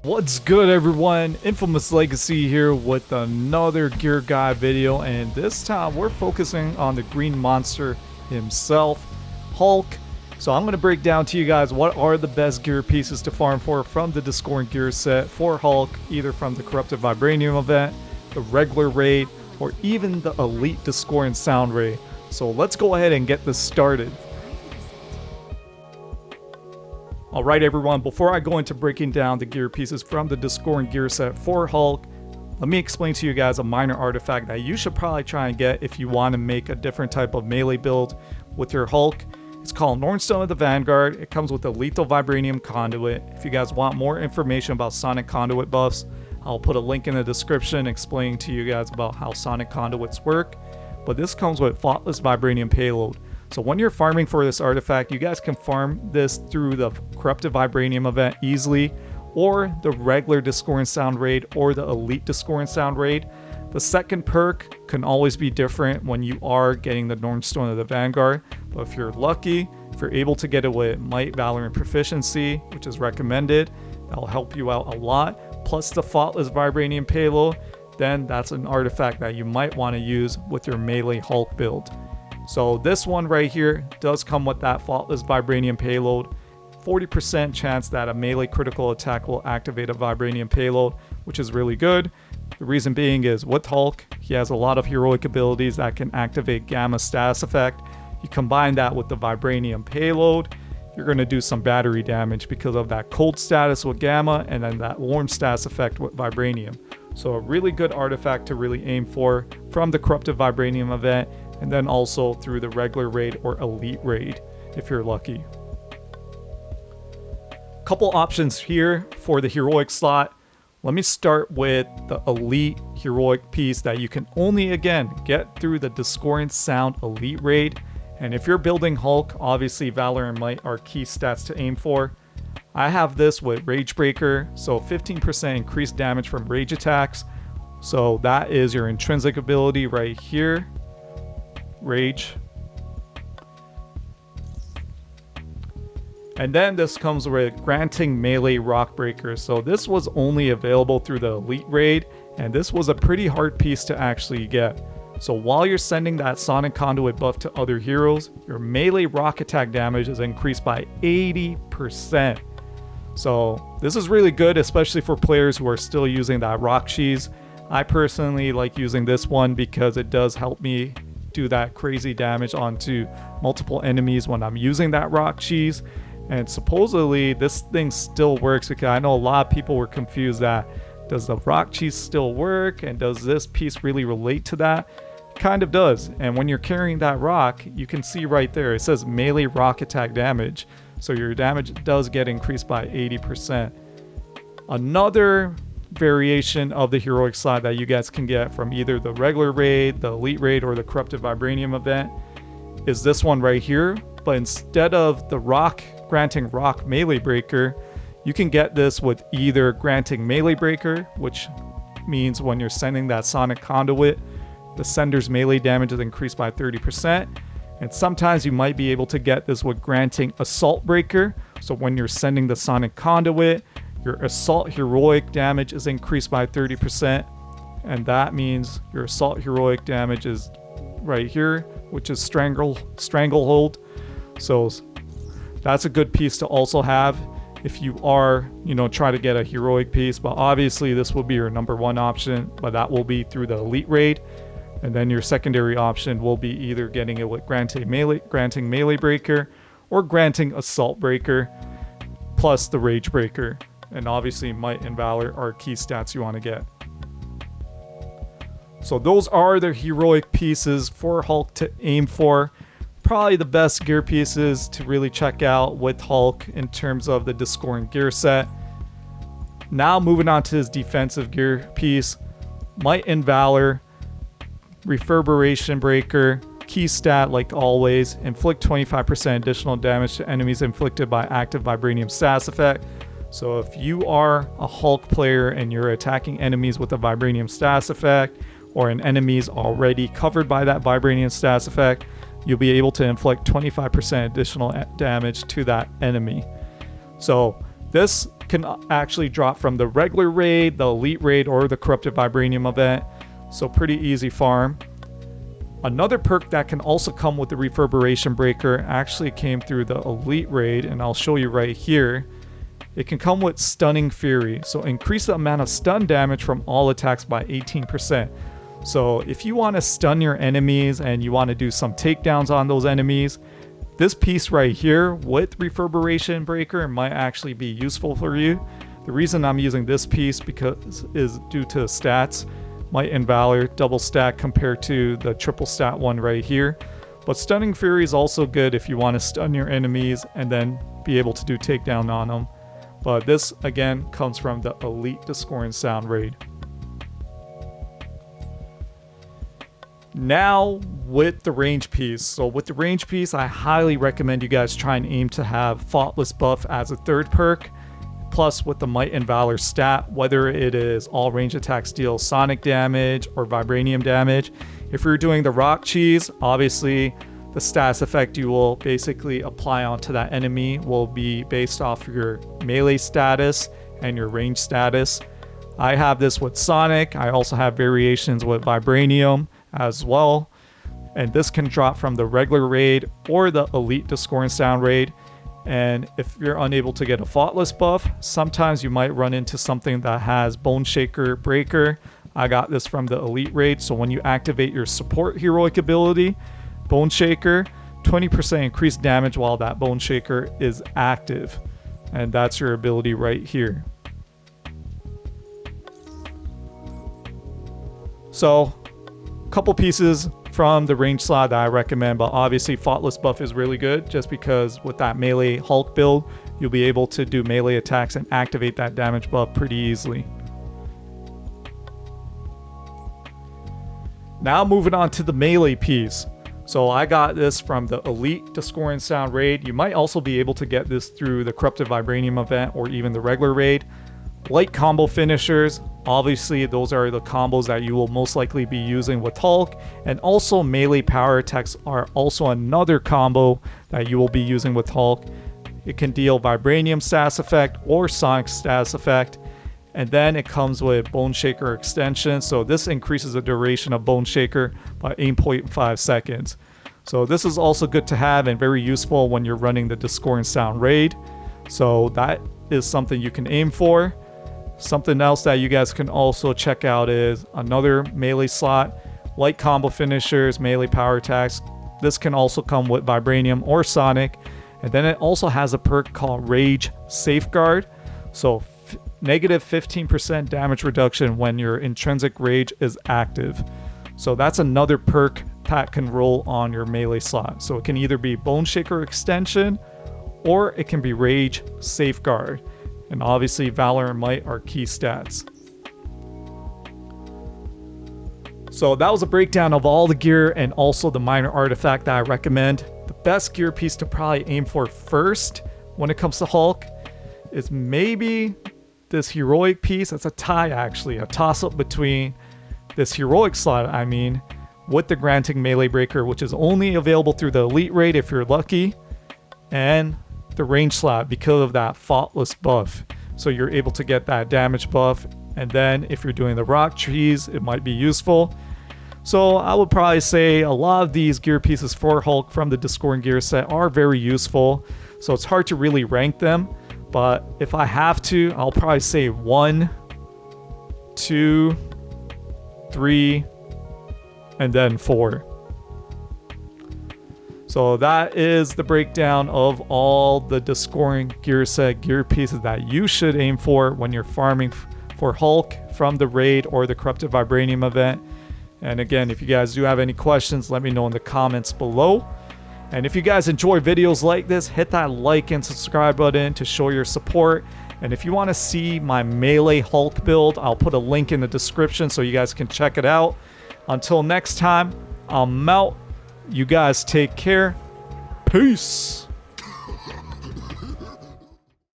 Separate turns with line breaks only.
What's good, everyone? Infamous Legacy here with another Gear Guide video, and this time we're focusing on the green monster himself, Hulk. So I'm going to break down to you guys what are the best gear pieces to farm for from the Discordant gear set for Hulk, either from the Corrupted Vibranium event, the regular raid, or even the Elite Discordant Sound Ray. So let's go ahead and get this started. Alright everyone, before I go into breaking down the gear pieces from the Discordant gear set for Hulk, let me explain to you guys a minor artifact that you should probably try and get if you want to make a different type of melee build with your Hulk. It's called Nornstone of the Vanguard. It comes with a lethal vibranium conduit. If you guys want more information about sonic conduit buffs, I'll put a link in the description explaining to you guys about how sonic conduits work. But this comes with faultless vibranium payload. So when you're farming for this artifact, you guys can farm this through the Corrupted Vibranium event easily, or the regular Discordant Sound Raid, or the Elite Discordant Sound Raid. The second perk can always be different when you are getting the Nornstone of the Vanguard, but if you're lucky, if you're able to get it with Might, Valor, and Proficiency, which is recommended, that'll help you out a lot, plus the Faultless Vibranium payload, then that's an artifact that you might want to use with your melee Hulk build. So this one right here does come with that Faultless Vibranium payload. 40% chance that a melee critical attack will activate a Vibranium payload, which is really good. The reason being is with Hulk, he has a lot of heroic abilities that can activate Gamma status effect. You combine that with the Vibranium payload, you're going to do some battery damage because of that cold status with Gamma and then that warm status effect with Vibranium. So a really good artifact to really aim for from the Corrupted Vibranium event, and then also through the regular raid or elite raid if you're lucky. Couple options here for the heroic slot. Let me start with the elite heroic piece that you can only again get through the Discordant Sound elite raid. And if you're building Hulk, obviously Valor and Might are key stats to aim for. I have this with Ragebreaker, so 15% increased damage from rage attacks. So that is your intrinsic ability right here. Rage. And then this comes with granting melee rock breaker. So this was only available through the elite raid, and this was a pretty hard piece to actually get. So while you're sending that sonic conduit buff to other heroes, your melee rock attack damage is increased by 80%. So this is really good, especially for players who are still using that rock cheese. I personally like using this one because it does help me do that crazy damage onto multiple enemies when I'm using that rock cheese. And supposedly this thing still works, because I know a lot of people were confused that does the rock cheese still work and does this piece really relate to that? It kind of does. And when you're carrying that rock, you can see right there it says melee rock attack damage, so your damage does get increased by 80%. Another variation of the heroic slot that you guys can get from either the regular raid, the elite raid, or the Corrupted Vibranium event is this one right here. But instead of the rock granting rock melee breaker, you can get this with either granting melee breaker, which means when you're sending that sonic conduit, the sender's melee damage is increased by 30%. And sometimes you might be able to get this with granting assault breaker. So when you're sending the sonic conduit, your assault heroic damage is increased by 30%, and that means your assault heroic damage is right here, which is stranglehold. So that's a good piece to also have if you are, try to get a heroic piece. But obviously this will be your number one option, but that will be through the elite raid. And then your secondary option will be either getting it with granting melee breaker or granting assault breaker plus the rage breaker. And obviously Might and Valor are key stats you want to get. So those are the heroic pieces for Hulk to aim for. Probably the best gear pieces to really check out with Hulk in terms of the Discordant gear set. Now moving on to his defensive gear piece. Might and Valor, Reverberation Breaker, key stat like always, inflict 25% additional damage to enemies inflicted by active Vibranium status effect. So if you are a Hulk player and you're attacking enemies with a Vibranium status effect, or an enemy's already covered by that Vibranium status effect, you'll be able to inflict 25% additional damage to that enemy. So this can actually drop from the regular raid, the elite raid, or the corrupted vibranium event. So pretty easy farm. Another perk that can also come with the reverberation breaker actually came through the elite raid, and I'll show you right here. It can come with stunning fury, so increase the amount of stun damage from all attacks by 18%. So if you want to stun your enemies and you want to do some takedowns on those enemies, this piece right here with reverberation breaker might actually be useful for you. The reason I'm using this piece is due to stats. Might and Valor double stack compared to the triple stat one right here. But Stunning Fury is also good if you want to stun your enemies and then be able to do takedown on them. But this again comes from the Elite Discord and Sound raid. Now with the range piece. So with the range piece, I highly recommend you guys try and aim to have Thoughtless buff as a third perk. Plus with the Might and Valor stat, whether it is all range attacks deal sonic damage or vibranium damage. If you're doing the rock cheese, obviously the status effect you will basically apply onto that enemy will be based off your melee status and your range status. I have this with sonic. I also have variations with vibranium as well. And this can drop from the regular raid or the Elite Discord and Sound raid. And if you're unable to get a Thoughtless buff, sometimes you might run into something that has Bone Shaker Breaker. I got this from the Elite raid, so when you activate your support heroic ability, Bone Shaker, 20% increased damage while that Bone Shaker is active. And that's your ability right here. So, a couple pieces from the range slot that I recommend, but obviously Thoughtless buff is really good just because with that melee Hulk build, you'll be able to do melee attacks and activate that damage buff pretty easily. Now moving on to the melee piece. So I got this from the Elite Discord and Sound raid. You might also be able to get this through the Corrupted Vibranium event or even the regular raid. Light combo finishers, obviously those are the combos that you will most likely be using with Hulk, and also melee power attacks are also another combo that you will be using with Hulk. It can deal vibranium status effect or sonic status effect, and then it comes with Bone Shaker extension, so this increases the duration of Bone Shaker by 8.5 seconds. So this is also good to have and very useful when you're running the Discord and Sound raid, so that is something you can aim for. Something else that you guys can also check out is another melee slot, light combo finishers, melee power attacks. This can also come with vibranium or sonic. And then it also has a perk called Rage Safeguard. So negative 15% damage reduction when your intrinsic rage is active. So that's another perk that can roll on your melee slot. So it can either be Bone Shaker extension or it can be Rage Safeguard. And obviously Valor and Might are key stats. So that was a breakdown of all the gear and also the minor artifact that I recommend. The best gear piece to probably aim for first when it comes to Hulk is maybe this heroic piece. It's a tie actually, a toss up between this heroic slot, with the granting melee breaker, which is only available through the Elite raid if you're lucky, and the range slot because of that Thoughtless buff. So you're able to get that damage buff, and then if you're doing the rock trees, it might be useful. So I would probably say a lot of these gear pieces for Hulk from the Discord gear set are very useful. So it's hard to really rank them, but if I have to, I'll probably say 1, 2, 3, and then 4. So that is the breakdown of all the Discord gear set gear pieces that you should aim for when you're farming for Hulk from the raid or the Corrupted Vibranium event. And again, if you guys do have any questions, let me know in the comments below. And if you guys enjoy videos like this, hit that like and subscribe button to show your support. And if you want to see my melee Hulk build, I'll put a link in the description so you guys can check it out. Until next time, I'm out. You guys take care. Peace.